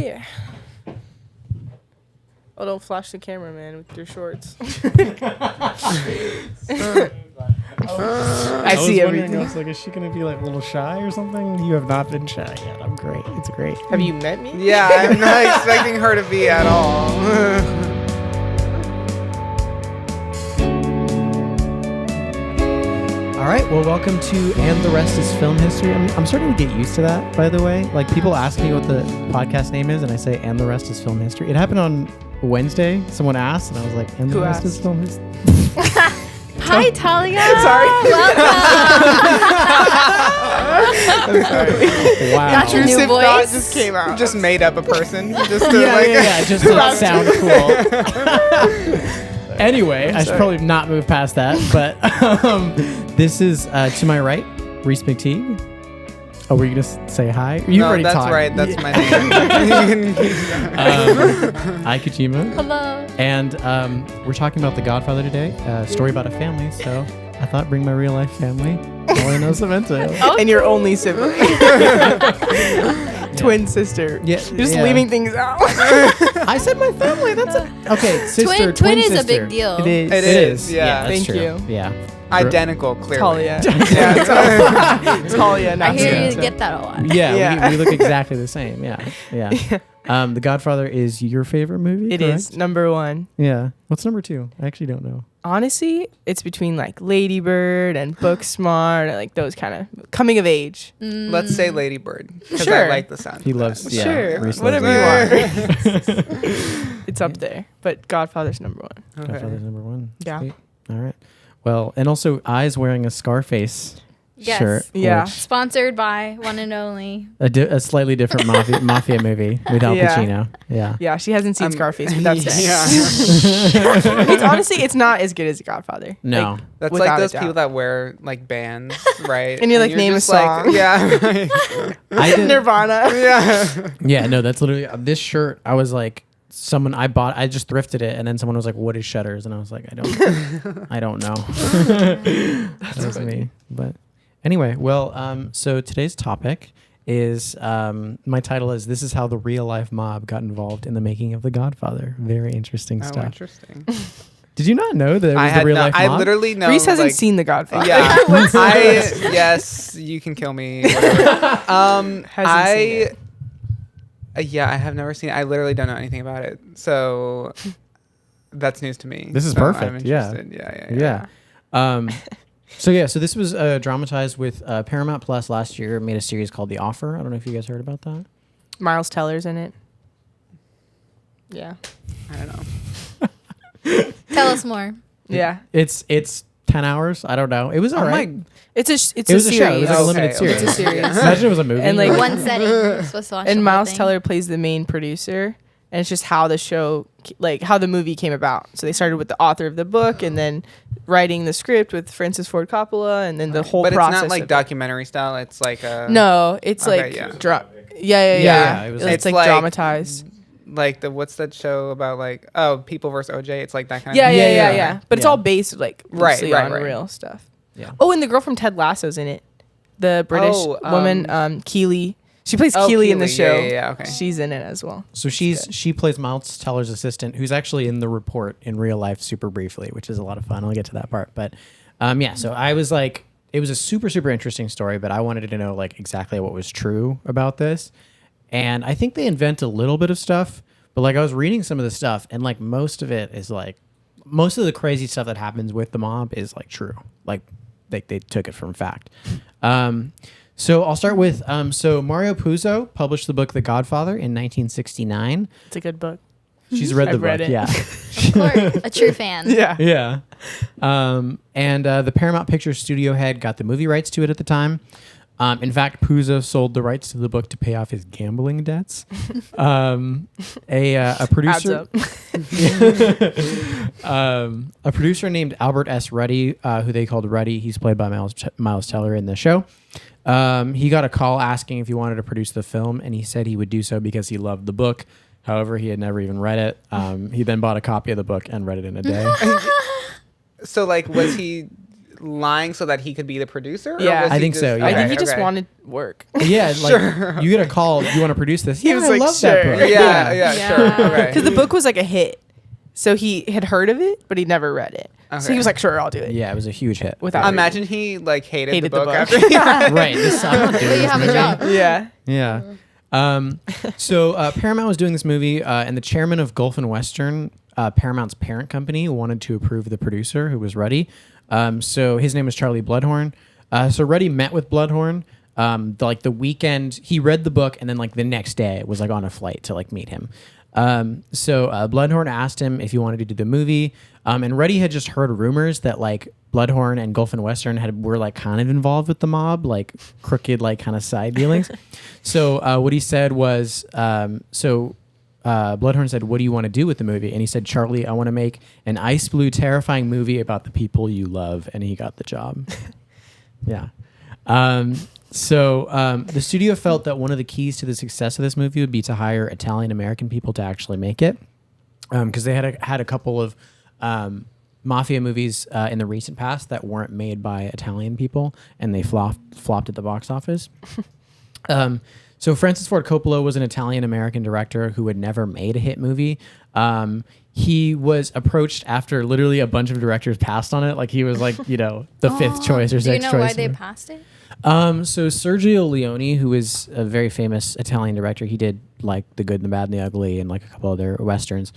here. Oh, don't flash the camera, man, with your shorts. I see everything. I was like, is she going to be like a little shy or something? You have not been shy yet. I'm great. It's great. Have you met me? Yeah, I'm not expecting her to be at all. All right. Well, welcome to And the Rest is Film History. I'm starting to get used to that, by the way. Like, people ask me what the podcast name is, and I say, And the Rest is Film History. It happened on Wednesday. Someone asked, and I was like, And the Rest is Film History. Hi, Talia. Sorry. Welcome. I'm sorry. Wow. That's your new Intrusive voice. thought just came out. Just made up a person. Just to Just to sound cool. Anyway, I should probably not move past that, but this is to my right, Reese McTeague. Oh, were you going to say hi? You already that's talked. right. That's my name. Hi, Kojima. Hello. And we're talking about The Godfather today, a story about a family, so I thought bring my real life family, Talia Nascimento. And your only sibling. Twin sister. Yeah, You're just leaving things out. I said my family. That's okay. Sister, Twin is sister. a big deal. It is. It is, yeah. That's Thank true. you. Yeah. Identical, clearly. Talia. Yeah, Talia. I Not hear you Santa. get that a lot. Yeah, Yeah. We look exactly the same. Yeah. The Godfather is your favorite movie? It correct? is number one. Yeah. What's number two? I actually don't know. Honestly, it's between like Lady Bird and Booksmart, and like those kind of coming of age. Let's say Lady Bird, because Sure. I like the sound. He loves. Yeah, Sure, Reese whatever loves you it. want. It's up there, but Godfather's number one. Godfather's number one. Yeah. Sweet. All right. Well, and also I's wearing a Scarface Yes. shirt. Yeah. which- Sponsored by one and only. A slightly different mafia movie with Al Yeah. Pacino. Yeah. Yeah, she hasn't seen Scarface, but that's it. Yeah. It's honestly, it's not as good as Godfather. No. Like, That's without like a those doubt. people that wear like bands, right? And you're like, name a just like, song. yeah. Right. I did, Nirvana. Yeah. Yeah, no, that's literally this shirt. I was like, I just thrifted it, and then someone was like, "What is Shutters?" And I was like, I don't know. That was me. But anyway, well, so today's topic is my title is "This is how the real life mob got involved in the making of The Godfather." Very interesting Oh, stuff. interesting. Did you not know that it was I the had real no, life I mob? literally know. Reese hasn't like, seen The Godfather. Yeah. Yes, you can kill me. Whatever. Hasn't seen it. Yeah, I have never seen it. I literally don't know anything about it. So that's news to me. This is So perfect. I'm Yeah. interested. Yeah. So this was dramatized with Paramount Plus last year. Made a series called The Offer. I don't know if you guys heard about that. Miles Teller's in it. Yeah. I don't know. Tell us more. Yeah. It's 10 hours. I don't know. It was all right. It's a It was a show. It was series. like a Okay, limited okay. series. It's a series. Imagine it was a movie. And, like, One setting. You're supposed to watch the And whole Miles thing. Teller plays the main producer, and it's just how the show, like how the movie came about. So they started with the author of the book, and then writing the script with Francis Ford Coppola, and then the whole But it's process. not like of it. documentary style. It's like a No, it's Okay, like yeah. yeah. it was It's like- like dramatized. like what's that show about like People versus OJ? It's like that kind Yeah, of yeah. But it's Yeah. all based like Right, loosely right, on right. real stuff. Yeah. Oh, and the girl from Ted Lasso's in it. The British woman, Keely. She plays Keely in the show. Yeah, okay. She's in it as well. So she plays Miles Teller's assistant, who's actually in the report in real life, super briefly, which is a lot of fun. I'll get to that part, but yeah. So I was like, it was a super super interesting story, but I wanted to know like exactly what was true about this, and I think they invent a little bit of stuff, but like I was reading some of the stuff, and like most of it is like most of the crazy stuff that happens with the mob is like true, like they took it from fact. So I'll start with so Mario Puzo published the book The Godfather in 1969. It's a good book. She's read the I've read book, it. yeah. Of course, a true fan. Yeah. Yeah. And the Paramount Pictures studio head got the movie rights to it at the time. In fact, Puzo sold the rights to the book to pay off his gambling debts. A producer, a producer named Albert S. Ruddy, who they called Ruddy. He's played by Miles Teller in the show. He got a call asking if he wanted to produce the film, and he said he would do so because he loved the book. However, he had never even read it. He then bought a copy of the book and read it in a day. So like, was he lying so that he could be the producer? Or Yeah. was I he think so, yeah. I think he Okay, just okay. wanted work. Yeah, like Sure. you get a call. You want to produce this? He Yeah, was I like, love that sure. book. Yeah, Yeah. sure. Okay. Because the book was like a hit. So he had heard of it, but he never read it. So Okay. he was like, sure, I'll do it. Yeah, it was a huge hit. Without Imagine he like hated Hated the the book book. after. Right. This I'm not doing But you this have a movie. job. Yeah. Yeah. So Paramount was doing this movie, and the chairman of Gulf and Western, Paramount's parent company, wanted to approve the producer, who was Ruddy. So his name was Charlie Bloodhorn. So Ruddy met with Bloodhorn. The weekend, he read the book, and then like the next day was like on a flight to like meet him. So Bloodhorn asked him if he wanted to do the movie, and Ruddy had just heard rumors that like Bloodhorn and Gulf and Western were like kind of involved with the mob, like crooked like kind of side dealings. So what he said was, Bloodhorn said, "What do you want to do with the movie?" And he said, "Charlie, I want to make an ice blue, terrifying movie about the people you love." And he got the job. Yeah. The studio felt that one of the keys to the success of this movie would be to hire Italian American people to actually make it, because they had a couple of mafia movies in the recent past that weren't made by Italian people, and they flopped at the box office. So Francis Ford Coppola was an Italian American director who had never made a hit movie. He was approached after literally a bunch of directors passed on it. Like he was like, the fifth choice or Do you sixth know choice. why they passed it? So Sergio Leone, who is a very famous Italian director, he did like The Good and the Bad and the Ugly and like a couple other westerns.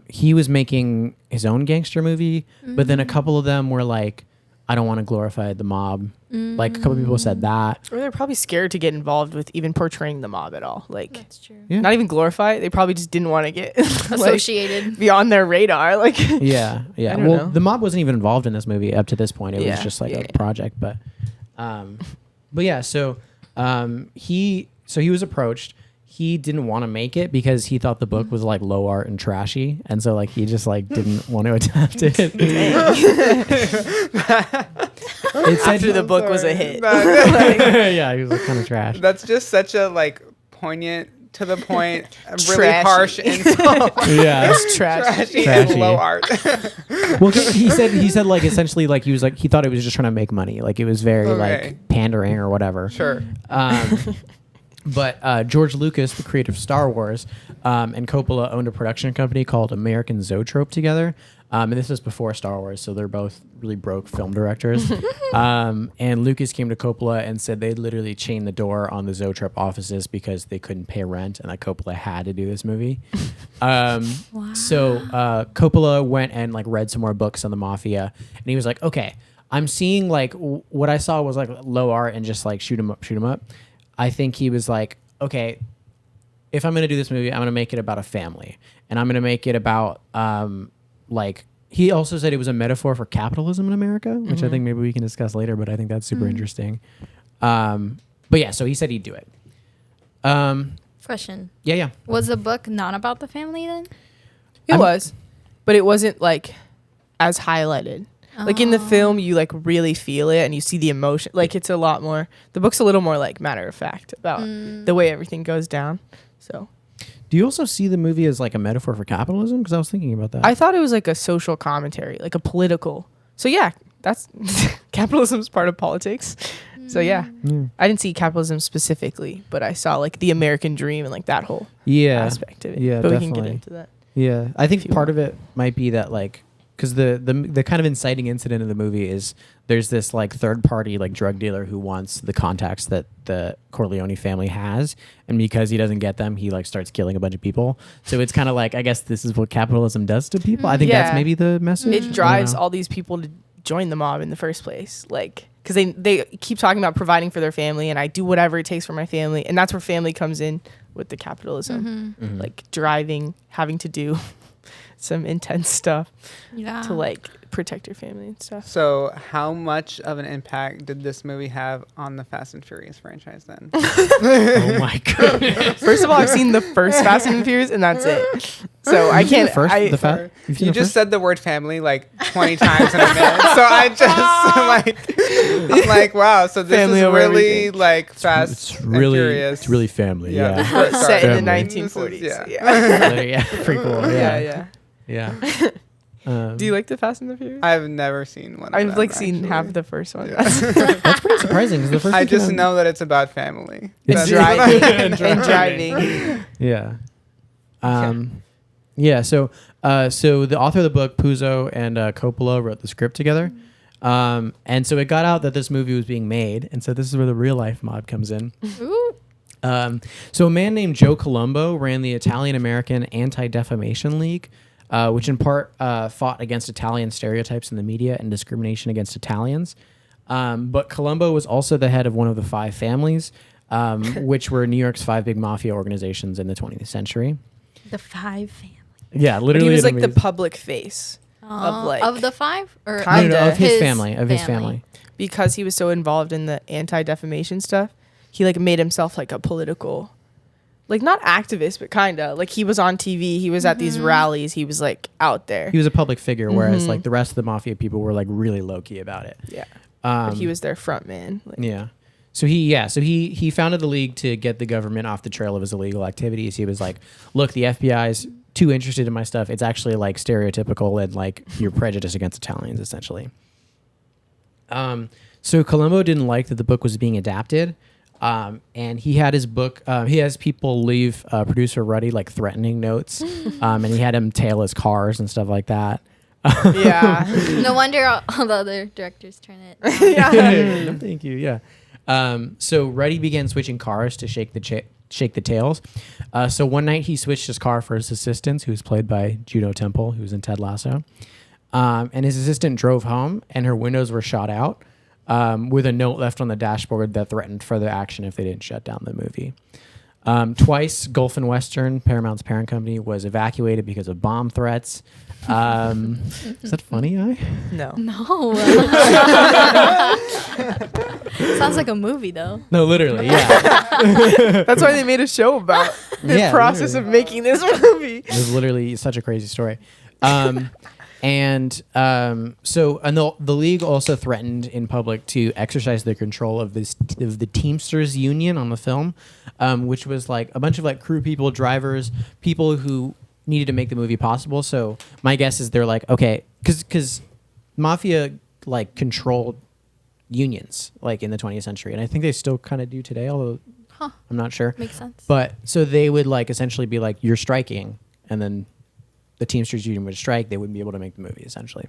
He was making his own gangster movie, but then a couple of them were like, I don't want to glorify the mob. Like a couple of people said that. Or they're probably scared to get involved with even portraying the mob at all. Like, That's true. Yeah. not even glorify it. They probably just didn't want to get like, Associated. be on their radar. Like, Yeah. I don't Well, know. the mob wasn't even involved in this movie up to this point. It was Yeah, just like yeah, a yeah. project, but yeah. So he was approached. He didn't want to make it because he thought the book was like low art and trashy, and so like he just like didn't want to adapt it. It said after the book was a hit. yeah, he was like kind of trash. That's just such a like poignant, to the point, really Trashy. harsh insult. Yeah, It's trash. Trashy Trashy. and low art. well, he said like essentially like he was like he thought it was just trying to make money, like it was very Okay. like pandering or whatever. Sure. But George Lucas, the creator of Star Wars, and Coppola owned a production company called American Zoetrope together. And this was before Star Wars, so they're both really broke film directors. And Lucas came to Coppola and said they'd literally chained the door on the Zoetrope offices because they couldn't pay rent, and that Coppola had to do this movie. So Coppola went and like read some more books on the Mafia, and he was like, okay, I'm seeing like what I saw was like low art and just like shoot 'em up. I think he was like, okay, if I'm going to do this movie, I'm going to make it about a family, and I'm going to make it about like, he also said it was a metaphor for capitalism in America, which I think maybe we can discuss later, but I think that's super interesting. But yeah, so he said he'd do it. Question. Yeah. Was the book not about the family then? It was, but it wasn't like as highlighted. Like in the film, you like really feel it and you see the emotion. Like it's a lot more. The book's a little more like matter of fact about the way everything goes down. So Do you also see the movie as like a metaphor for capitalism? Because I was thinking about that. I thought it was like a social commentary, like a political. So yeah, that's capitalism's part of politics. So yeah, I didn't see capitalism specifically, but I saw like the American dream and like that whole aspect of it. Yeah, but we definitely. can get into that. Yeah, I think If you part want. of it might be that like, because the kind of inciting incident in the movie is there's this like third party like drug dealer who wants the contacts that the Corleone family has, and because he doesn't get them, he like starts killing a bunch of people. So it's kind of like, I guess this is what capitalism does to people. I think that's Yeah. maybe the message. It drives all these people to join the mob in the first place, like because they keep talking about providing for their family, and I do whatever it takes for my family, and that's where family comes in with the capitalism, like driving, having to do some intense stuff Yeah. to like protect your family and stuff. So, how much of an impact did this movie have on the Fast and Furious franchise then? Oh my god! First of all, I've seen the first Fast and Furious, and that's it. So I can't. You've seen You the just first? said the word family like 20 times in a minute. So I just I'm like, wow. So this Family is over really everything. like Fast It's and really, Furious. it's really family. Yeah, Sorry. set in the Family. 1940s. This is- yeah. yeah, pretty cool. Yeah, yeah. Yeah. Do you like the Fast and the Furious? I've never seen one. Of I've them, like seen actually. half of the first one. Yeah. That's pretty surprising. 'Cause the first I one came just out- know that it's about family. It's And That's- driving. And driving. Yeah. Yeah. So the author of the book, Puzo and Coppola, wrote the script together. And so it got out that this movie was being made, and so this is where the real life mob comes in. Ooh. So a man named Joe Colombo ran the Italian American Anti-Defamation League, which in part fought against Italian stereotypes in the media and discrimination against Italians. But Colombo was also the head of one of the 5 families, which were New York's 5 big mafia organizations in the 20th century. The 5 family. Yeah, But literally. he was like the amazing- public face of like of the 5 or no, Kinda. of his his family. Of his family. family. because he was so involved in the anti-defamation stuff. He like made himself like a political, like not activist, but kinda like he was on TV. He was at these rallies. He was like out there. He was a public figure, whereas Mhm. like the rest of the mafia people were like really low key about it. Yeah, but he was their front man. Like, Yeah. So he founded the league to get the government off the trail of his illegal activities. He was like, look, the FBI's too interested in my stuff. It's actually like stereotypical and like you're prejudiced against Italians essentially. So Colombo didn't like that the book was being adapted. And he had his book, he has people leave producer Ruddy like threatening notes. And he had him tail his cars and stuff like that. yeah. No wonder all the other directors turn it down. No, thank you. Yeah. So Ruddy began switching cars to shake the tails. So one night he switched his car for his assistant, who was played by Juno Temple, who was in Ted Lasso. And his assistant drove home, and her windows were shot out with a note left on the dashboard that threatened further action if they didn't shut down the movie. Twice, Gulf and Western, Paramount's parent company, was evacuated because of bomb threats. Is that funny, No. No. Sounds like a movie though. No, literally, yeah. That's why they made a show about the Yeah, process literally. of making this movie. It was literally such a crazy story. So the league also threatened in public to exercise their control of the Teamsters union on the film, which was like a bunch of like crew people, drivers, people who needed to make the movie possible. So my guess is they're like, okay, because Mafia like controlled unions like in the 20th century, and I think they still kind of do today, although I'm not sure. Makes sense. But so they would like essentially be like, you're striking, and then the Teamsters union would strike. They wouldn't be able to make the movie essentially.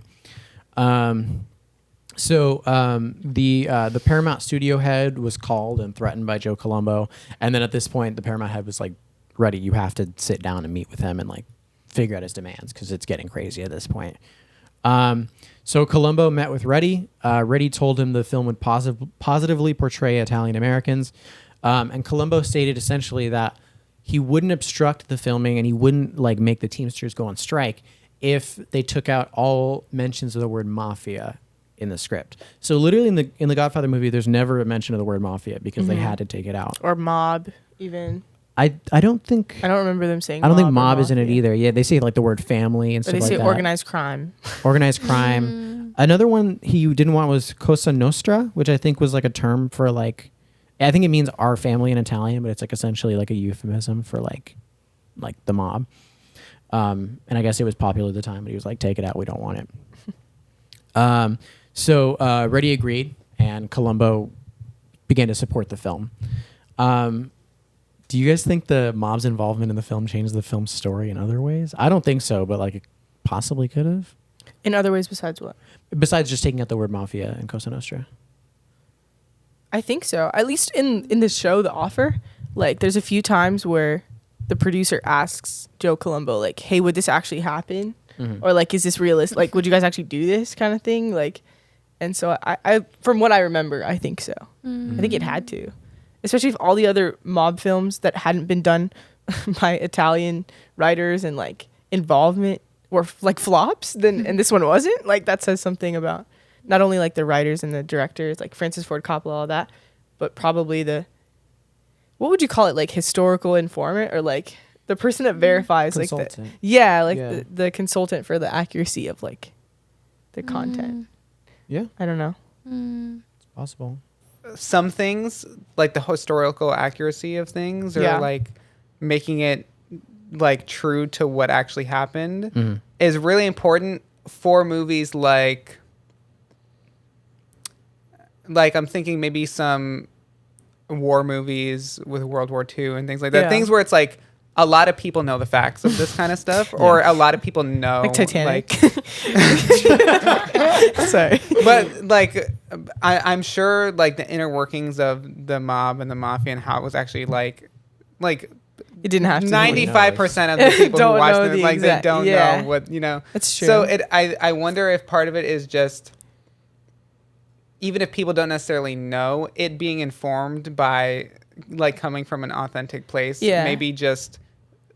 The Paramount studio head was called and threatened by Joe Colombo, and then at this point the Paramount head was like, Ruddy, you have to sit down and meet with him and like figure out his demands because it's getting crazy at this point. So Colombo met with Ruddy. Ruddy told him the film would positively portray Italian Americans, and Colombo stated essentially that he wouldn't obstruct the filming and he wouldn't like make the Teamsters go on strike if they took out all mentions of the word mafia in the script. So literally in the Godfather movie, there's never a mention of the word mafia because they had to take it out. Or mob, even. I don't think I don't remember them saying I don't think or mob is in it mafia. either. Yeah, they say like the word family and But stuff they like say that. organized crime. Organized crime. Another one he didn't want was Cosa Nostra, which I think was like a term for like, I think it means our family in Italian, but it's like essentially like a euphemism for like the mob. And I guess it was popular at the time, but he was like, take it out, we don't want it. So Reddy agreed, and Colombo began to support the film. Do you guys think the mob's involvement in the film changed the film's story in other ways? I don't think so, but like it possibly could have. In other ways besides what? Besides just taking out the word mafia and Cosa Nostra. I think so. At least in the show, The Offer, like there's a few times where the producer asks Joe Colombo, like, hey, would this actually happen? Mm-hmm. Or like, is this realistic? Like, would you guys actually do this kind of thing? Like, and so I from what I remember, I think so. I think it had to. Especially if all the other mob films that hadn't been done by Italian writers and like involvement were like flops, then and this one wasn't. Like that says something about not only like the writers and the directors, like Francis Ford Coppola, all that, but probably the, what would you call it, like historical informant or like the person that verifies like Consultant. the consultant for the accuracy of like the content. Yeah, I don't know. it's possible. Some things, like the historical accuracy of things, or Yeah. like making it like true to what actually happened, Mm-hmm. is really important for movies like I'm thinking maybe some war movies with World War II and things like that. Yeah. Things where it's like a lot of people know the facts of this kind of stuff, or a lot of people know, Like Titanic. like- Sorry. but like I'm sure like the inner workings of the mob and the mafia and how it was actually like It didn't have to. 95% of the people who Don't watch know it, the like exact- they don't yeah. know what, you know. That's true. So I wonder if part of it is just, even if people don't necessarily know, it being informed by like coming from an authentic place. Yeah. Maybe just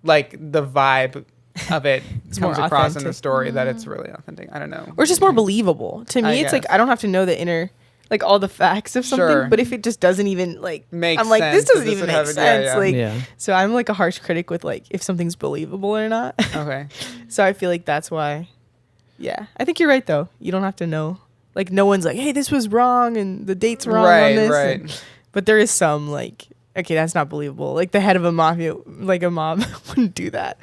like the vibe of it more comes across in the authentic. story that it's really authentic. I don't know. Or just more believable. To me, I it's like guess. I don't have to know the inner, like all the facts of something. Sure. But if it just doesn't even like, Makes I'm like, this sense, doesn't this even would make have it- sense. yeah, yeah. Like, Yeah. so I'm like a harsh critic with like if something's believable or not. Okay. So I feel like that's why. Yeah, I think you're right though. You don't have to know. Like no one's like, hey, this was wrong and the date's wrong Right, on this. right. But there is some like, okay, that's not believable. Like the head of a mafia, like a mob, wouldn't do that.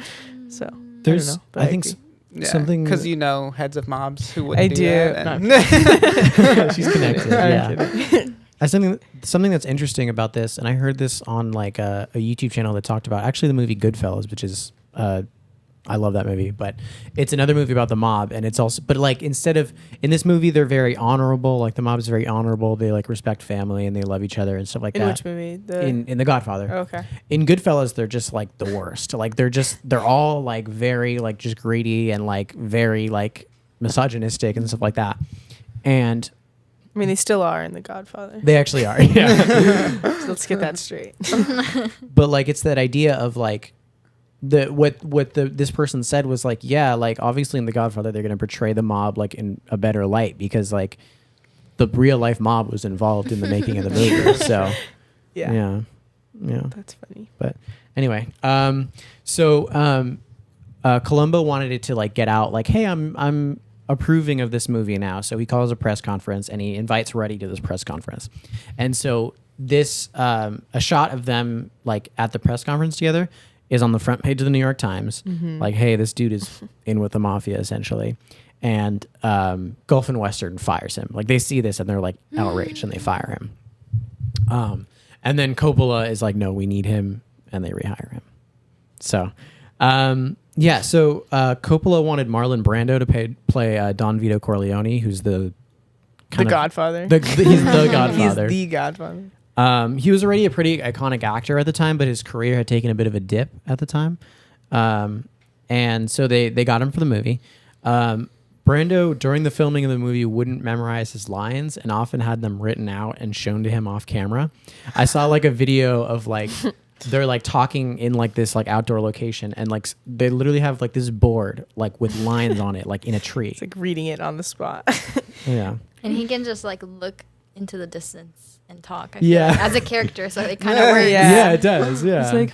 So There's, I don't know. But I think, agree. Yeah. something Because that- you know heads of mobs who wouldn't I do do. that. No, and- she's connected. I'm Yeah. kidding. Something that's interesting about this, and I heard this on like a YouTube channel that talked about actually the movie Goodfellas, which is I love that movie, but it's another movie about the mob, and it's also, but like instead of in this movie they're very honorable, like the mob is very honorable, they like respect family and they love each other and stuff like In that. which movie? The In The Godfather. Oh, okay. In Goodfellas, they're just like the worst. Like they're all like very like just greedy and like very like misogynistic and stuff like that. And I mean, they still are in The Godfather. they actually are, yeah. So let's get that straight. But like it's that idea of like this person said was like, yeah, like obviously in The Godfather they're gonna portray the mob like in a better light because like the real life mob was involved in the making of the movie. So Yeah. yeah. That's funny. But anyway, Columbo wanted it to like get out like, hey, I'm approving of this movie now. So he calls a press conference and he invites Ruddy to this press conference. And so this a shot of them like at the press conference together is on the front page of the New York Times. Like, hey, this dude is in with the mafia essentially. And Gulf and Western fires him. Like they see this and they're like outraged and they fire him. And then Coppola is like, no, we need him, and they rehire him. So, Coppola wanted Marlon Brando to play Don Vito Corleone, who's the Godfather. he's the Godfather. He's the Godfather. He was already a pretty iconic actor at the time, but his career had taken a bit of a dip at the time. And so they got him for the movie. Brando, during the filming of the movie, wouldn't memorize his lines and often had them written out and shown to him off camera. I saw like a video of like they're like talking in like this like outdoor location and like they literally have like this board like with lines on it like in a tree. It's like reading it on the spot. Yeah. And he can just like look into the distance and talk. I feel Yeah. like, as a character, so it kind of works. Yeah. Yeah, it does. Yeah. It's like,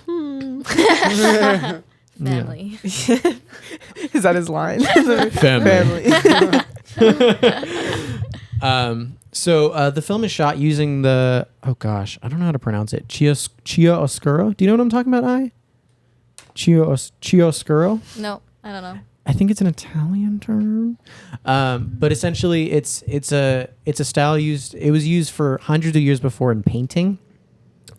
Family. is that his line? Family. Family. So the film is shot using the I don't know how to pronounce it. Chiaroscuro. Do you know what I'm talking about? Chiaroscuro. No, I don't know. I think it's an Italian term, but essentially it's a style used. It was used for hundreds of years before in painting.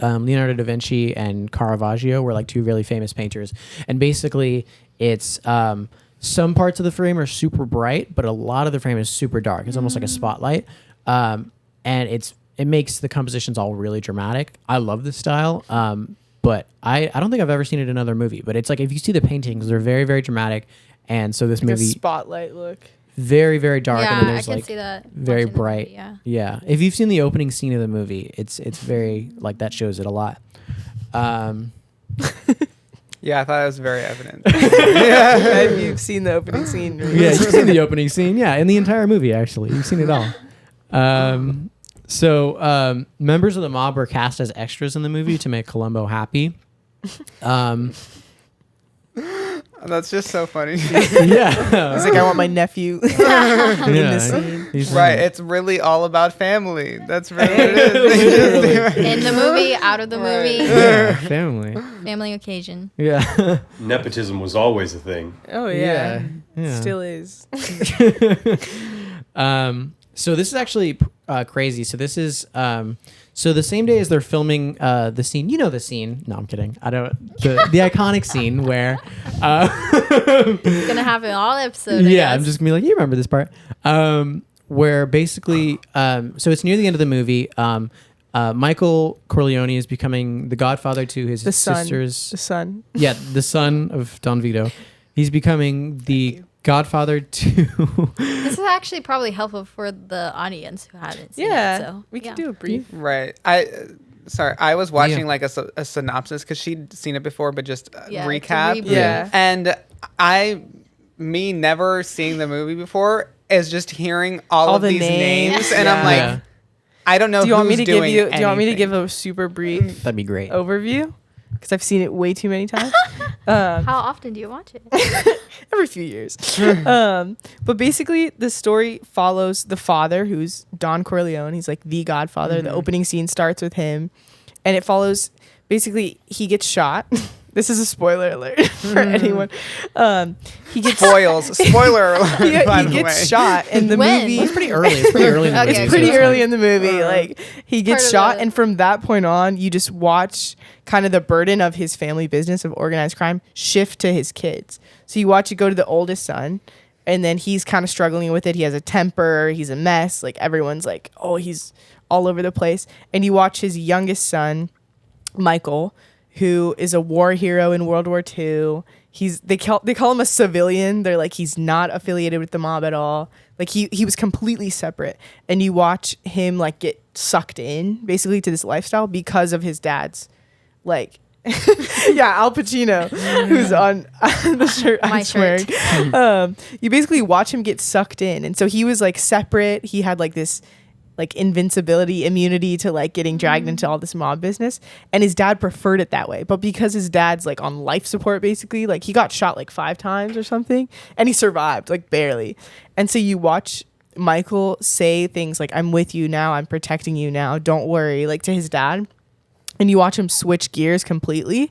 Leonardo da Vinci and Caravaggio were like two really famous painters, and basically it's some parts of the frame are super bright, but a lot of the frame is super dark. It's almost like a spotlight, and it makes the compositions all really dramatic. I love this style, but I don't think I've ever seen it in another movie. But it's like if you see the paintings, they're very very dramatic, and so this Like a movie spotlight look. very very dark, and then Yeah, I there's can like see that. very watching the movie, bright. yeah. Yeah. If you've seen the opening scene of the movie, it's very like that shows it a lot. Yeah, I thought it was very evident. Have you seen the opening scene? Yeah, you've seen the opening scene. Yeah, in the entire movie actually, you've seen it all. So members of the mob were cast as extras in the movie to make Columbo happy. That's just so funny. Yeah. He's like, I want my nephew in the scene. He's Right. It's really all about family. That's really what it is. In the movie, out of the movie, Yeah, family. family occasion. Yeah. Nepotism was always a thing. Oh yeah. Yeah. Still is. So this is actually crazy. So this is so the same day as they're filming the scene. You know the scene. No, I'm kidding. I don't. The iconic scene where. It's gonna happen all episode. Yeah, I'm just gonna be like, you remember this part? Where basically, so it's near the end of the movie. Michael Corleone is becoming the godfather to his sister's. The son. Yeah, the son of Don Vito. He's becoming the godfather to. This is actually probably helpful for the audience who haven't seen it. So we can do a brief. Right. I was watching like a synopsis because she'd seen it before, but just recap. Yeah. And me never seeing the movie before is just hearing all of these names, and I'm like, I don't know. Do you want me who's to give doing you? Do you want me to anything. give a super brief That'd be great. overview? Because I've seen it way too many times. how often do you watch it? Every few years. But basically, the story follows the father, who's Don Corleone. He's like the godfather. Mm-hmm. The opening scene starts with him, and it follows. Basically, he gets shot. This is a spoiler alert for anyone. He gets Spoiler alert. by he the gets way. shot in the When? movie. It's pretty early. It's pretty early in the Okay, movie. It's pretty so early fine. in the movie. Like he gets Part of shot, the- and from that point on, you just watch kind of the burden of his family business of organized crime shift to his kids. So you watch it go to the oldest son, and then he's kind of struggling with it. He has a temper. He's a mess. Like everyone's like, oh, he's all over the place. And you watch his youngest son, Michael, who is a war hero in World War II. They call him a civilian. They're like, he's not affiliated with the mob at all. Like he was completely separate. And you watch him like get sucked in basically to this lifestyle because of his dad's like Al Pacino, who's on the shirt My I'm shirt. wearing. You basically watch him get sucked in. And so he was like separate. He had like this like invincibility, immunity to like getting dragged into all this mob business, and his dad preferred it that way. But because his dad's like on life support basically, like he got shot like 5 times or something, and he survived like barely. And so you watch Michael say things like, I'm with you now, I'm protecting you now, don't worry, like to his dad, and you watch him switch gears completely.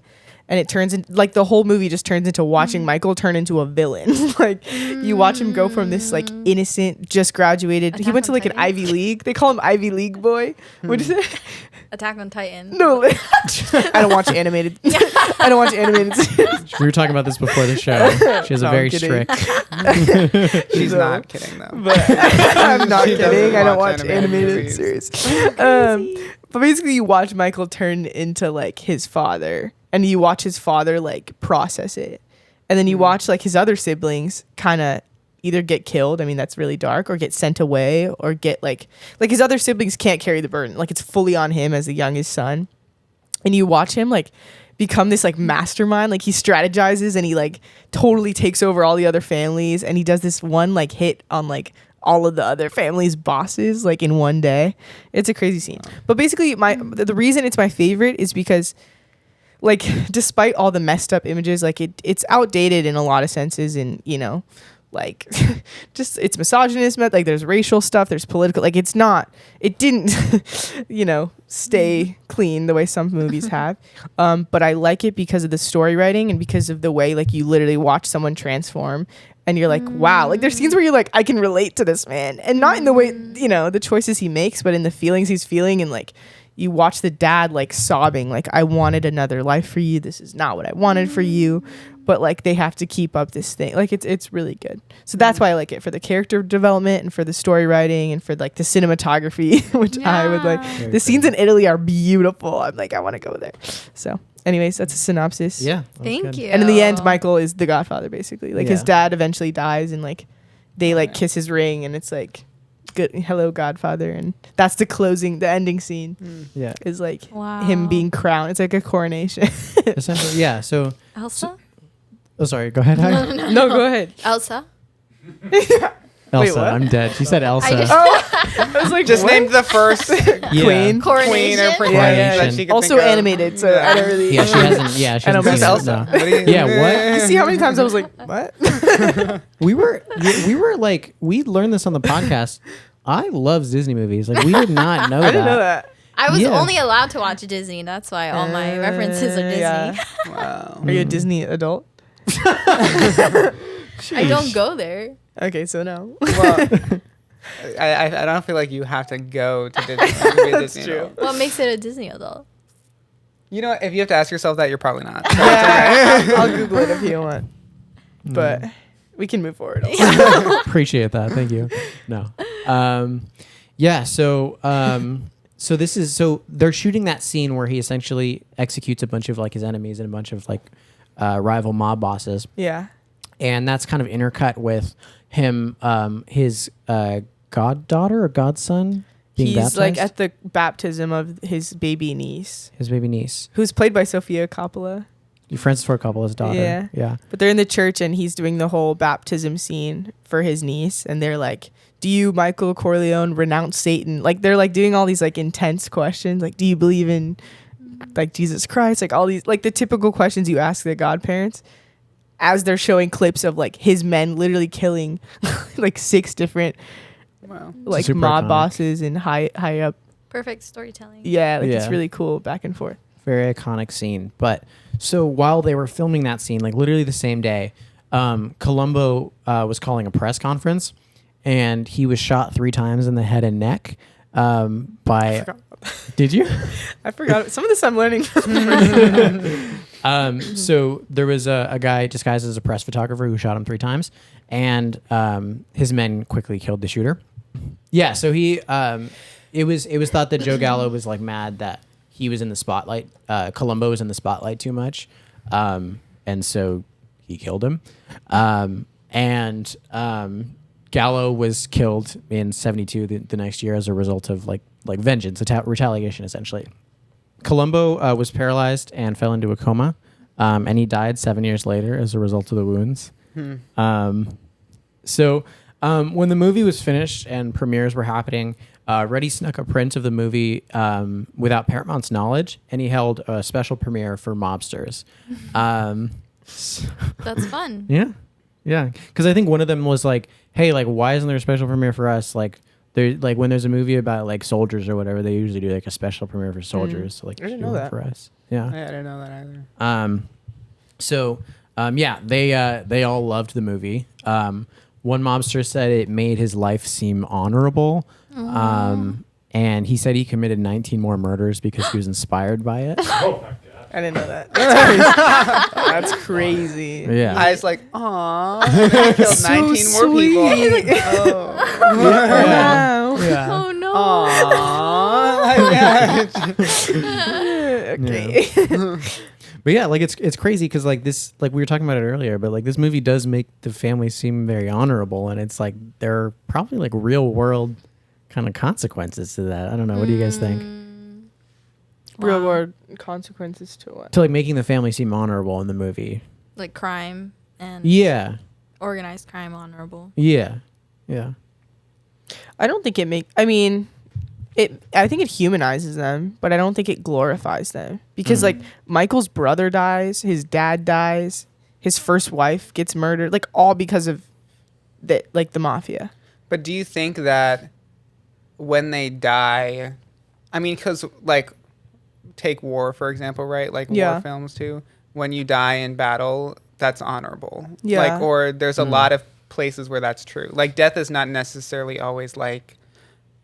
And it turns in like the whole movie just turns into watching Michael turn into a villain. Like you watch him go from this like innocent, just graduated. He Attack went to on like an Titan. Ivy League. They call him Ivy League boy. What is it? Attack on Titan. No, I don't watch animated. I don't watch animated series. We were talking about this before the show. She has a No, very I'm kidding. strict. She's No. not kidding though. But I'm not She doesn't kidding. I don't watch watch animated animated movies. series. But basically, you watch Michael turn into like his father, and you watch his father like process it, and then you watch like his other siblings kind of either get killed. I mean, that's really dark, or get sent away, or get like his other siblings can't carry the burden. Like it's fully on him as the youngest son, and you watch him like become this like mastermind. Like he strategizes and he like totally takes over all the other families, and he does this one like hit on like all of the other family's bosses like in one day. It's a crazy scene. But basically the reason it's my favorite is because like despite all the messed up images, like it's outdated in a lot of senses, and you know, like just it's misogynist, like there's racial stuff, there's political, like it didn't you know, stay clean the way some movies have. But I like it because of the story writing and because of the way like you literally watch someone transform. And you're like, wow, like there's scenes where you're like, I can relate to this man. And not in the way, you know, the choices he makes, but in the feelings he's feeling. And like, you watch the dad like sobbing, like, I wanted another life for you. This is not what I wanted for you. But like, they have to keep up this thing. Like, it's really good. So that's why I like it, for the character development and for the story writing and for like the cinematography, which I would like. Yeah. The scenes in Italy are beautiful. I'm like, I want to go there. So anyways, that's a synopsis. Yeah. that's Thank good. you. And in the end, Michael is the godfather, basically. Like his Yeah. dad eventually dies, and like they like kiss his ring, and it's like, good, hello, godfather, and that's the ending scene Yeah. is like Wow. him being crowned. It's like a coronation. Essentially, yeah. So, Elsa? oh, sorry. Go ahead. No, go ahead. Elsa? Elsa. what? I'm dead. She said Elsa. I was like, Just what? named the first Yeah. Queen. queen or Coronation? princess Yeah. that she could Also think of. animated, so I don't really. Yeah, she hasn't. Yeah, she I don't hasn't know seen who's it, Elsa? no. What do you- Yeah, what? You see how many times I was like, what? We were like, we learned this on the podcast. I love Disney movies. Like, we did not know I didn't know that. I was Yeah. only allowed to watch Disney. That's why all my references are Disney. Yeah. Wow. Are you a Disney adult? I don't go there. Okay, so no. Well, I don't feel like you have to go to Disney. to be a Disney true. adult. What makes it a Disney adult? You know what? If you have to ask yourself that, you're probably not. Yeah, I'll Google it if you want. But we can move forward. Appreciate that. Thank you. No. Yeah. So this is they're shooting that scene where he essentially executes a bunch of like his enemies and a bunch of like rival mob bosses, Yeah. and that's kind of intercut with him, his goddaughter or godson being He's baptized. like at the baptism of his baby niece, his baby niece, who's played by Sofia Coppola. Francis Ford Coppola's daughter. Yeah. Yeah. But they're in the church and he's doing the whole baptism scene for his niece. And they're like, do you, Michael Corleone, renounce Satan? Like, they're like doing all these like intense questions. Like, do you believe in like Jesus Christ? Like all these, like the typical questions you ask the godparents, as they're showing clips of like his men literally killing like 6 different Wow. like super mob iconic. bosses and high up. Perfect storytelling. Yeah. Like it's Yeah. really cool back and forth. Very iconic scene. But so while they were filming that scene, like literally the same day, Columbo was calling a press conference, and he was shot 3 times in the head and neck by. Did you? I forgot. Some of this I'm learning. So there was a guy disguised as a press photographer who shot him 3 times, and his men quickly killed the shooter. Yeah. So he, it was thought that Joe Gallo was like mad that he was in the spotlight. Columbo was in the spotlight too much, and so he killed him. Gallo was killed in '72, the next year, as a result of like vengeance, retaliation, essentially. Columbo was paralyzed and fell into a coma, and he died 7 years later as a result of the wounds. So when the movie was finished and premieres were happening, Reddy snuck a print of the movie without Paramount's knowledge, and he held a special premiere for mobsters. That's fun. Yeah, because I think one of them was like, "Hey, like, why isn't there a special premiere for us? Like, there, like when there's a movie about like soldiers or whatever, they usually do like a special premiere for soldiers. So like, I didn't do know one that. for us. Yeah. I didn't know that either. Yeah, they all loved the movie. One mobster said it made his life seem honorable. And he said he committed 19 more murders because he was inspired by it. Oh my god. I didn't know that. That's crazy. Yeah. I was like, aw, I killed So 19 more sweet. people. Oh. Wow. Yeah. Oh no. Aw. Okay. But yeah, like it's crazy because like this, like we were talking about it earlier, but like this movie does make the family seem very honorable, and it's like there are probably like real world kind of consequences to that. I don't know. What do you guys think? Real Wow. world consequences to what? To like making the family seem honorable in the movie. Like crime and Yeah. organized crime honorable. Yeah. Yeah. I don't think I mean, I think it humanizes them, but I don't think it glorifies them. Because like Michael's brother dies, his dad dies, his first wife gets murdered, like all because of the mafia. But do you think that when they die, I mean, because like, take war for example, right? Like Yeah. war films too. When you die in battle, that's honorable. Yeah. Like, or there's a lot of places where that's true. Like death is not necessarily always like,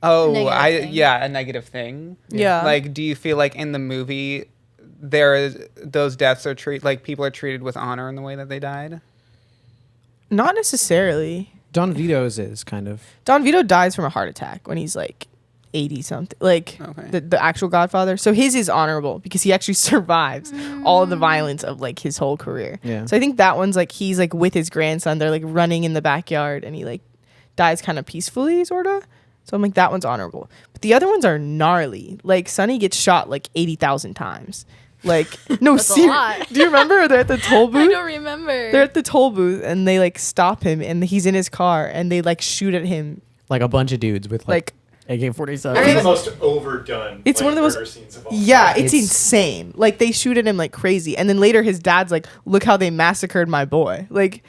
oh, Negative thing. a negative thing. Yeah. Like, do you feel like in the movie those deaths are like people are treated with honor in the way that they died? Not necessarily. Don Vito's is kind of. Don Vito dies from a heart attack when he's like 80 something, like Okay. the actual Godfather. So his is honorable because he actually survives all of the violence of like his whole career. Yeah. So I think that one's like he's like with his grandson. They're like running in the backyard and he like dies kind of peacefully, sort of. So I'm like, that one's honorable. But the other ones are gnarly. Like Sonny gets shot like 80,000 times. Like, no, That's a lot. do you remember they're at the toll I booth? don't remember. They're at the toll booth and they like stop him and he's in his car and they like shoot at him. Like a bunch of dudes with like AK-47. It's the most overdone. It's one of the most murder scenes of all Yeah, time. it's insane. Like they shoot at him like crazy, and then later his dad's like, "Look how they massacred my boy." Like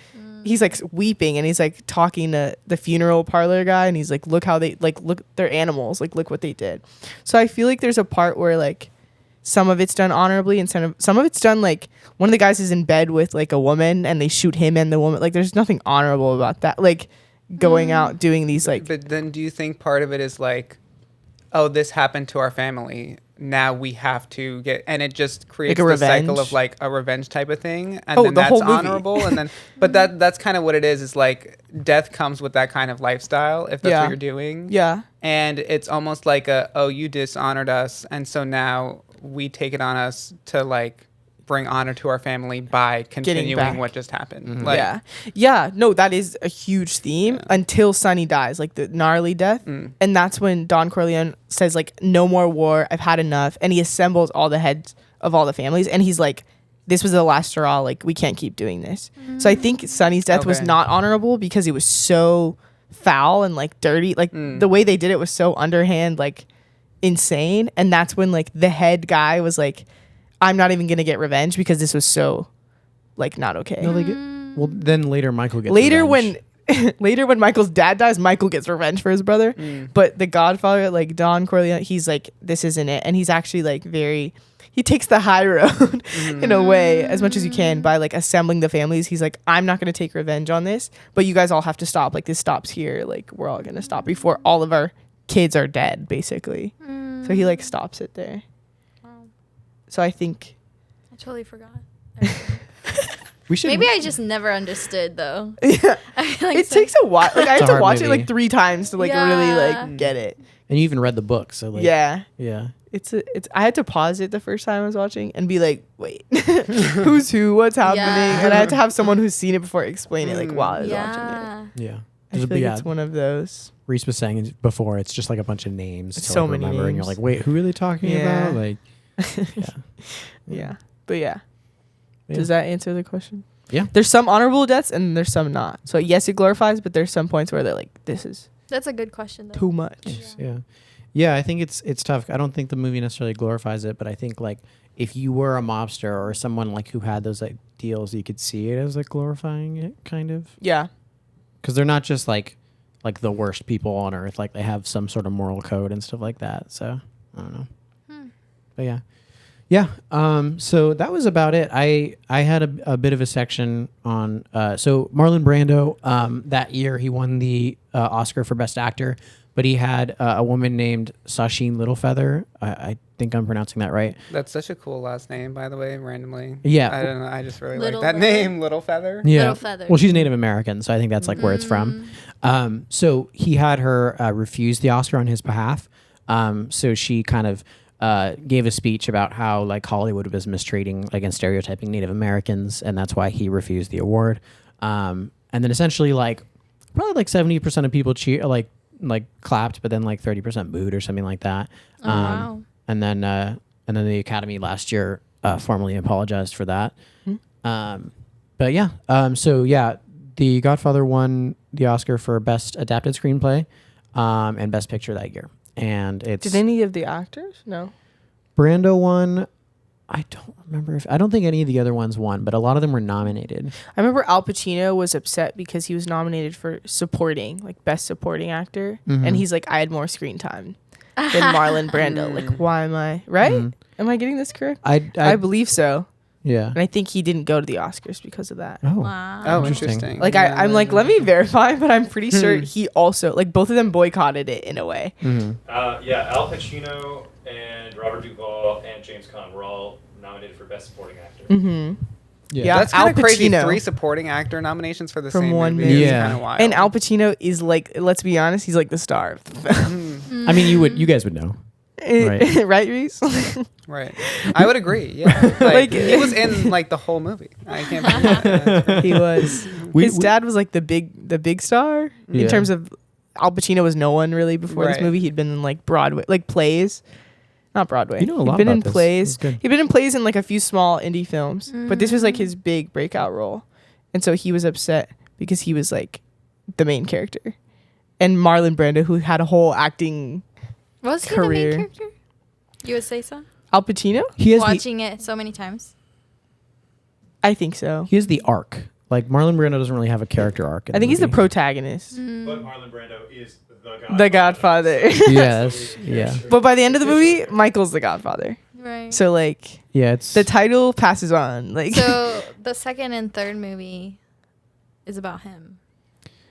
he's like weeping, and he's like talking to the funeral parlor guy, and he's like, "Look how they like look. They're animals. Like look what they did." So I feel like there's a part where like some of it's done honorably, and some of it's done like one of the guys is in bed with like a woman, and they shoot him and the woman. Like there's nothing honorable about that. Like going out doing these like. But then do you think part of it is like, oh, this happened to our family, now we have to get, and it just creates Like a the cycle revenge? of like a revenge type of thing, and Oh, then the that's whole movie. honorable, and then but that's kind of what it is like death comes with that kind of lifestyle if that's Yeah. what you're doing. Yeah. And it's almost like oh, you dishonored us, and so now we take it on us to like bring honor to our family by continuing back. what just happened. Mm-hmm. Like, yeah. No, that is a huge theme until Sonny dies, like the gnarly death. And that's when Don Corleone says like, no more war. I've had enough. And he assembles all the heads of all the families. And he's like, this was the last straw. Like we can't keep doing this. So I think Sonny's death was Okay. not honorable because it was so foul and like dirty. Like the way they did it was so underhand, like insane. And that's when like the head guy was like, I'm not even going to get revenge because this was so like not okay. No, they get, well, then later Michael gets later revenge. when Michael's dad dies, Michael gets revenge for his brother. But the Godfather, like Don Corleone, he's like, this isn't it. And he's actually like he takes the high road in a way as much as you can by like assembling the families. He's like, I'm not going to take revenge on this, but you guys all have to stop. Like this stops here. Like we're all going to stop before all of our kids are dead, basically. So he like stops it there. Wow. So I think I totally forgot. We should Maybe I just never understood though. yeah, I feel like it takes a while. Like I It's have a to hard watch it movie. like 3 times to like really Yeah. like get it. and you even read the book, so like Yeah. yeah. It's I had to pause it the first time I was watching and be like, wait, who's who, what's happening? Yeah. And I had to have someone who's seen it before explain it like while I was watching it. yeah. Yeah. I feel like it's one of those. Reese was saying it before, it's just like a bunch of names. It's to, so like, many remember, and you're names. like, wait, who are they talking Yeah. about? Like, Yeah. But yeah. Yeah. Does that answer the question? Yeah. There's some honorable deaths and there's some not. So yes, it glorifies, but there's some points where they're like, this is That's a good question though. too much. yeah. Yeah, I think it's tough. I don't think the movie necessarily glorifies it, but I think like if you were a mobster or someone like who had those like deals, you could see it as like glorifying it kind of. Yeah. Because they're not just like the worst people on earth. Like they have some sort of moral code and stuff like that. So I don't know. But yeah. Yeah. So that was about it. I had a bit of a section on so Marlon Brando, that year he won the Oscar for Best Actor, but he had a woman named Sasheen Littlefeather. I think I'm pronouncing that right. That's such a cool last name, by the way, randomly. Yeah. I don't know. I just really Little like that Feather? name, Little Feather. Yeah. Feather. Well, she's Native American, so I think that's like where it's from. So he had her refuse the Oscar on his behalf. So she kind of gave a speech about how like Hollywood was mistreating like and stereotyping Native Americans, and that's why he refused the award. And then essentially like probably like 70% of people like clapped, but then like 30% booed or something like that. Oh, wow. And then the Academy last year formally apologized for that. But yeah, so yeah, The Godfather won the Oscar for Best Adapted Screenplay and Best Picture that year. And it's Did any of the actors? No. Brando won. I don't remember I don't think any of the other ones won, but a lot of them were nominated. I remember Al Pacino was upset because he was nominated for supporting, like best supporting actor, and he's like, I had more screen time than Marlon Brando. Like, why am I right? Am I getting this correct? I believe so, Yeah. and I think he didn't go to the Oscars because of that. Oh. Wow. Oh, Interesting. interesting. Like I'm like, let me verify, but I'm pretty sure he also like both of them boycotted it in a way. Yeah, Al Pacino and Robert Duvall and James Caan were all nominated for Best Supporting Actor. Yeah, That's kind Al of crazy. Pacino. 3 supporting actor nominations for the From same one movie. movie. It's Yeah. kind of wild. And Al Pacino is like, let's be honest, he's like the star of the film. I mean, you guys would know. Right. Right, Reese? Right. I would agree. Yeah. Like- He was in like the whole movie. I can't believe that. He was. His dad was like the big star Yeah. in terms of Al Pacino was no one really before this Right. movie. He'd been in like Broadway, like plays. not Broadway. You know a lot He'd been about in this. plays. It's good. He'd been in plays in like a few small indie films, but this was like his big breakout role, and so he was upset because he was like the main character, and Marlon Brando, who had a whole acting Was he career. the main character? You would say so? Al Pacino. He has Watching it so many times. I think so. he has the arc. Like Marlon Brando doesn't really have a character arc. In I think he's the movie. protagonist, But Marlon Brando is the Godfather. the Godfather. Yes. Yeah. But by the end of the movie, Michael's the Godfather. Right. So like Yeah. It's the title passes on. Like So the second and third movie is about him.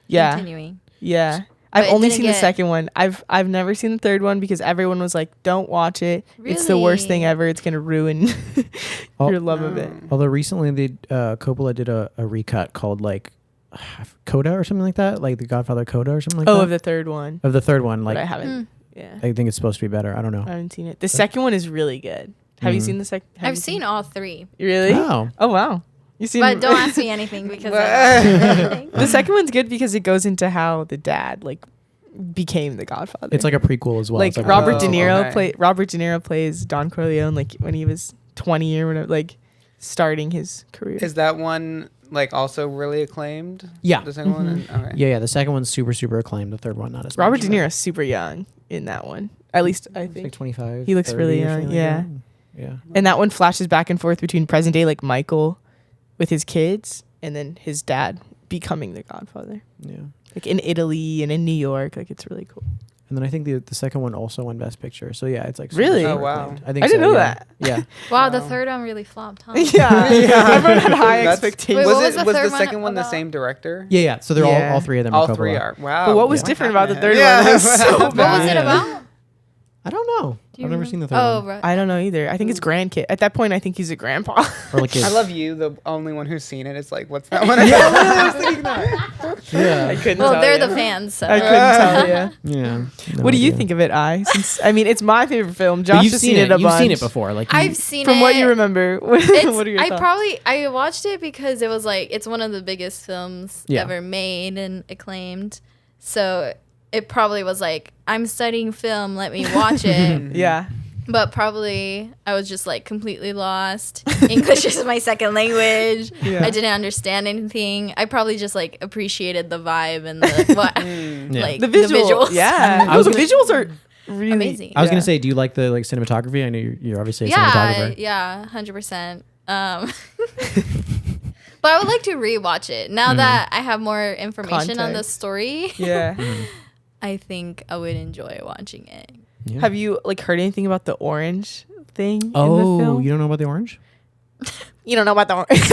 yeah, Continuing. yeah. But I've it only didn't seen the get- second one. I've never seen the third one because everyone was like, "Don't watch it. It's the worst thing Really? ever. It's gonna ruin Oh. your love of it." Although recently they Coppola did a recut called like Coda or something like that, like the Godfather Coda or something like Oh, that. of the third one. Of the third one, But I like haven't. Yeah, I think it's supposed to be better. I don't know. I haven't seen it. The second one is really good. Have you Mhm. seen the second? I've seen all three. Really? Oh. Oh wow. You seen? But don't ask me anything because I don't know anything. The second one's good because it goes into how the dad like became the Godfather. It's like a prequel as well. like It's like Robert a- De Niro okay. Robert De Niro plays Don Corleone like when he was 20 or whatever, like starting his career. Is that one like also really acclaimed? Yeah. The second one. Okay. Yeah. The second one's super acclaimed. The third one not as Robert much. De Niro's super young in that one. At least I It's like think. 25. He looks 30 really or young, something yeah. Like that. Yeah. And that one flashes back and forth between present day like Michael with his kids and then his dad becoming the Godfather. Yeah. Like in Italy and in New York, like it's really cool. And then I think the second one also won Best Picture. So yeah, it's like Really? super Oh, wow. acclaimed. I think I didn't so, know yeah. that. Yeah. Wow, the Wow. third one really flopped, huh? Yeah. Everyone had high That's- expectations. Wait, what was was it the was third the one second one the about? same director? Yeah. So they're Yeah. all three of them. are All three Coppola. are. Wow. But what was Yeah. different about the third Yeah. one? It was so What was bad. it Yeah. about? I don't know. Do you I've never remember? seen the third Oh, one. right. I don't know either. I think it's grandkid. At that point, I think he's a grandpa. Or like I his- love you, the only one who's seen it. It's like, what's that one about? I was thinking that. Yeah. I couldn't Well, tell they're you. the fans, so. I couldn't tell you. Yeah. No What do you idea. think of it, Since I mean, it's my favorite film. But Josh you've has seen seen it a You've bunch. seen it before. Like you- I've seen From it. what you remember, what are your thoughts? I watched it because it was like it's one of the biggest films Yeah. ever made and acclaimed. So it probably was like, I'm studying film, let me watch it. Yeah. But probably I was just like completely lost. English is my second language. Yeah. I didn't understand anything. I probably just like appreciated the vibe and the what Yeah. like The visuals. Yeah. I was the gonna- visuals are really Amazing. I was yeah. gonna say, do you like the like cinematography? I know you're obviously a Yeah, cinematographer. yeah, 100%. But I would like to rewatch it now that I have more information on the Context. story. Yeah. I think I would enjoy watching it. Yeah. Have you like heard anything about the orange thing in the Oh, film? you don't know about the orange? You don't know about the orange. You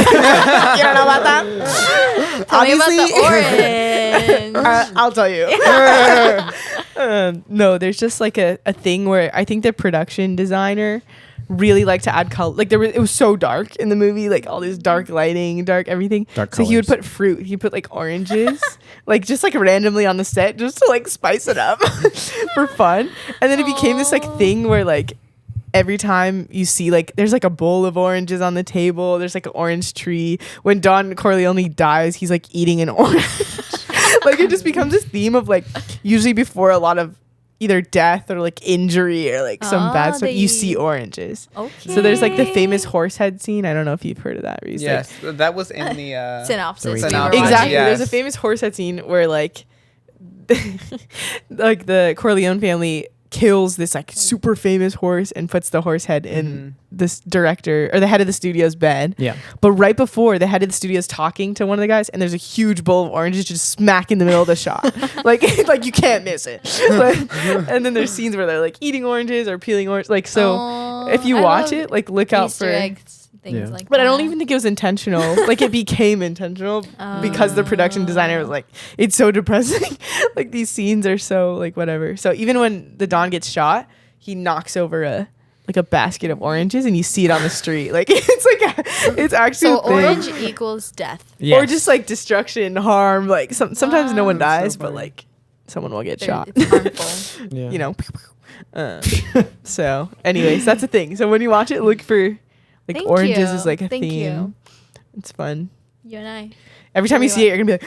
don't know about that? Tell me about the orange. I'll tell you. No, there's just like a thing where I think the production designer really liked to add color. Like it was so dark in the movie, like all this dark lighting, dark everything. Dark so he would colors. put fruit. He'd put like oranges, like just like randomly on the set, just to like spice it up for fun. And then it became this like thing where like every time you see like there's like a bowl of oranges on the table, there's like an orange tree. When Don Corleone dies, he's like eating an orange. Like it just becomes this theme of like usually before a lot of either death or like injury or like some bad stuff, you see oranges. Okay. So there's like the famous horse head scene. I don't know if you've heard of that. Where he's, Yes, that was in the. synopsis. The we were synopsis. watching. exactly. Yes. There's a famous horse head scene where like like the Corleone family kills this like super famous horse and puts the horse head in this director or the head of the studio's bed. Yeah. But right before, the head of the studio is talking to one of the guys, and there's a huge bowl of oranges just smack in the middle of the shot. like you can't miss it. And then there's scenes where they're like eating oranges or peeling oranges. Like so, Aw, if you I watch love it, like look out Easter for. eggs, things Yeah. like But that. I don't even think it was intentional. Like it became intentional because the production designer was like, it's so depressing. Like these scenes are so like whatever. So even when the Don gets shot, he knocks over a basket of oranges and you see it on the street. Like it's actually So a thing. orange equals death. Or just like destruction, harm. Like sometimes no one dies, but funny. like someone will get They're- shot. It's harmful. Yeah. You know. So anyways, that's a thing. So when you watch it, look for like Thank oranges you. is like a Thank theme. you. It's fun. You and I. Every time you see it, you're gonna be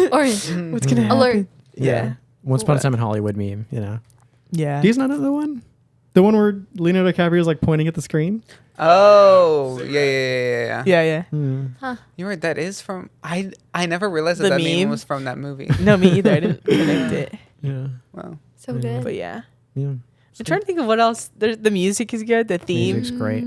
like, Orange. "What's gonna happen?" Alert. Yeah, Once Upon a Time in Hollywood meme, you know. yeah. Do you guys not know the one? The one where Leonardo DiCaprio is like pointing at the screen. Oh, yeah. Yeah. You're right. That is from. I never realized The that meme meme? was from that movie. No, me either. I didn't connect it. Yeah. Wow. So good. But yeah. Yeah. I'm trying to think of what else. The music is good. The theme. Music's great.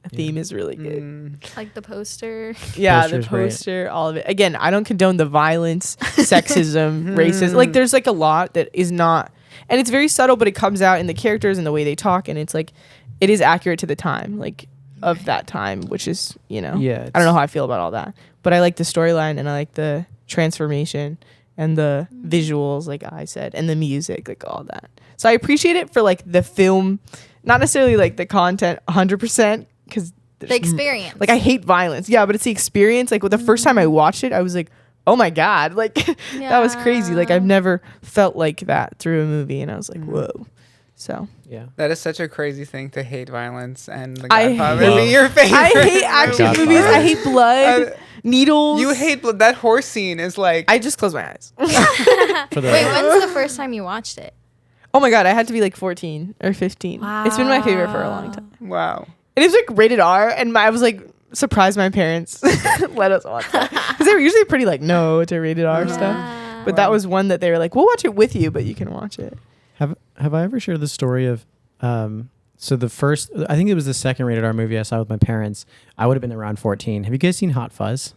The theme is really good. Like the poster. Yeah, Poster's the great. poster, all of it. Again, I don't condone the violence, sexism, racism. Like, there's like a lot that is not, and it's very subtle, but it comes out in the characters and the way they talk, and it's like, it is accurate to the time, like, of that time, which is, you know, Yeah, I don't know how I feel about all that, but I like the storyline and I like the transformation and the visuals, like I said, and the music, like all that. So I appreciate it for like the film, not necessarily like the content 100%, because The experience. like I hate violence. Yeah, but it's the experience. Like the first time I watched it, I was like, oh my God, like that was crazy. Like I've never felt like that through a movie, and I was like, whoa. So Yeah. That is such a crazy thing to hate violence and The I Godfather hate- being your favorite. I hate action Godfather. movies. I hate blood, needles. You hate blood. That horse scene is like. I just close my eyes. For the Wait, when's the first time you watched it? Oh my God, I had to be like 14 or 15. It's been my favorite for a long time. Wow. And it was like rated R, and I was like surprised my parents let us watch that, because they were usually pretty like no to rated R stuff. But that was one that they were like, we'll watch it with you, but you can watch it. Have I ever shared the story of so the first, I think it was the second rated R movie I saw with my parents. I would have been around 14. Have you guys seen Hot Fuzz?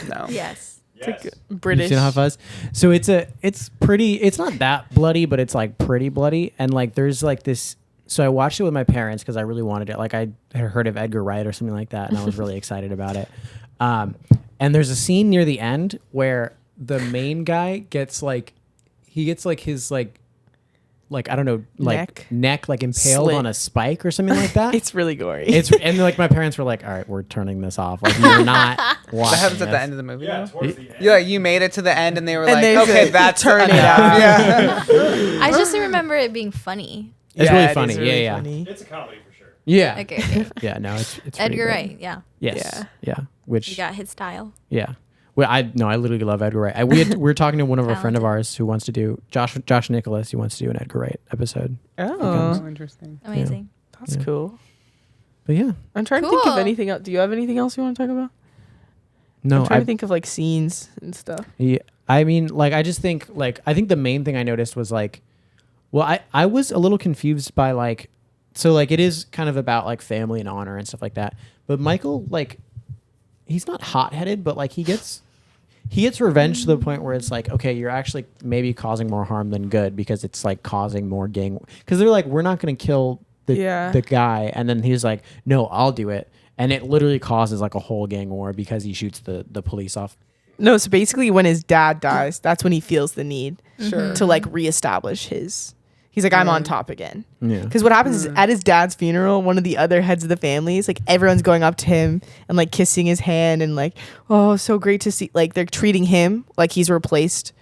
No. Yes. Yes. It's like British. You've seen Hot Fuzz? So it's pretty, it's not that bloody, but it's like pretty bloody. And like there's like this, so I watched it with my parents because I really wanted it. Like I had heard of Edgar Wright or something like that, and I was really excited about it. And there's a scene near the end where the main guy gets like, he gets like his like I don't know, like neck like impaled Slit. on a spike or something like that. It's really gory. And like my parents were like, all right, we're turning this off. Like you're not watching That happens at the this. end of the movie. Yeah, though? towards the end. Yeah, you made it to the end, and they were And like, they "Okay, said, that's turn it enough." out. Yeah. I just remember it being funny. It's Yeah, really it funny. is really Yeah. funny. It's a comedy for sure. Yeah. Okay. Yeah, no, it's pretty Edgar good. Wright. Yeah. Yes. Yeah. Yeah. Which You got his style. yeah. Well, I literally love Edgar Wright. We were talking to one of our friend of ours who wants to do Josh Nicholas. He wants to do an Edgar Wright episode. Oh, Oh, interesting. Amazing. that's Yeah. cool. But yeah, I'm trying to think of Cool. anything else. Do you have anything else you want to talk about? no, I'm trying to think of like scenes and stuff. Yeah, I mean, like, I just think, like, I think the main thing I noticed was, like, well, I was a little confused by, like, so, like, it is kind of about, like, family and honor and stuff like that. But Michael, like, he's not hot-headed, but, like, he gets revenge to the point where it's like, okay, you're actually maybe causing more harm than good because it's, like, causing more gang. Because they're like, we're not going to kill the guy. And then he's like, no, I'll do it. And it literally causes, like, a whole gang war because he shoots the police off. No, so basically when his dad dies, that's when he feels the need Sure. to like reestablish his. He's like, I'm on top again. Yeah. Because what happens is at his dad's funeral, one of the other heads of the family is like, everyone's going up to him and like kissing his hand and like, oh, so great to see. Like they're treating him like he's replaced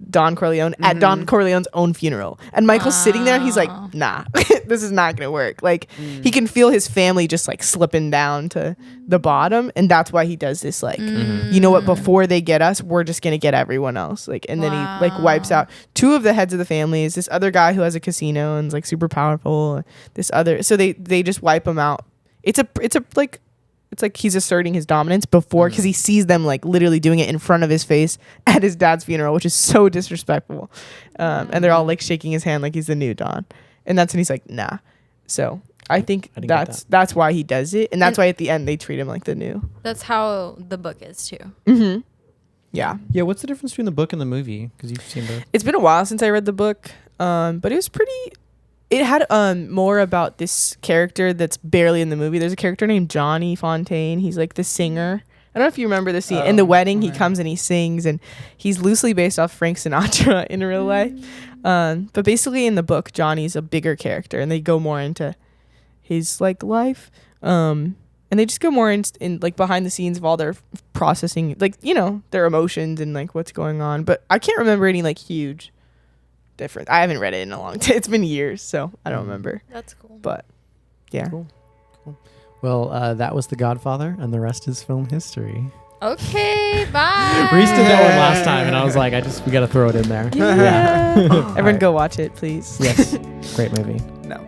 Don Corleone at Don Corleone's own funeral. And Michael's sitting there and he's like, nah, this is not going to work. Like he can feel his family just like slipping down to the bottom. And that's why he does this like, you know what, before they get us, we're just going to get everyone else. Like, and then he like wipes out two of the heads of the families, this other guy who has a casino and is like super powerful. This other, so they just wipe him out. It's like he's asserting his dominance before, because he sees them like literally doing it in front of his face at his dad's funeral, which is so disrespectful. And they're all like shaking his hand like he's the new Don. And that's when he's like, nah. So I think I didn't get that's why he does it. And that's why at the end they treat him like the new. That's how the book is too. Mm-hmm. Yeah. Yeah, what's the difference between the book and the movie? Because you've seen both. It's been a while since I read the book. But it was pretty. It had more about this character that's barely in the movie. There's a character named Johnny Fontaine. He's like the singer. I don't know if you remember the scene. In the wedding, he comes and he sings, and he's loosely based off Frank Sinatra in real life. But basically in the book, Johnny's a bigger character, and they go more into his like life. And they just go more in like behind the scenes of all their processing, like, you know, their emotions and like what's going on. But I can't remember any like huge difference. I haven't read it in a long time. It's been years, so I don't remember. That's cool. But yeah. Cool. Well, that was The Godfather, and the rest is film history. Okay, bye. Reese did that one last time, and I was like, we got to throw it in there. Yeah. Everyone go watch it, please. Yes. Great movie. No.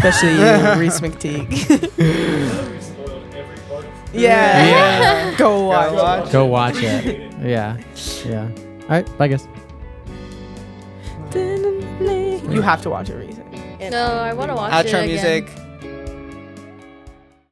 Especially you, Reese McTeague. We spoiled every part. Yeah. Go watch. Go watch it. Yeah. Yeah. All right. Bye, guys. You have to watch it, Reese. No, I want to watch it Outro again. music.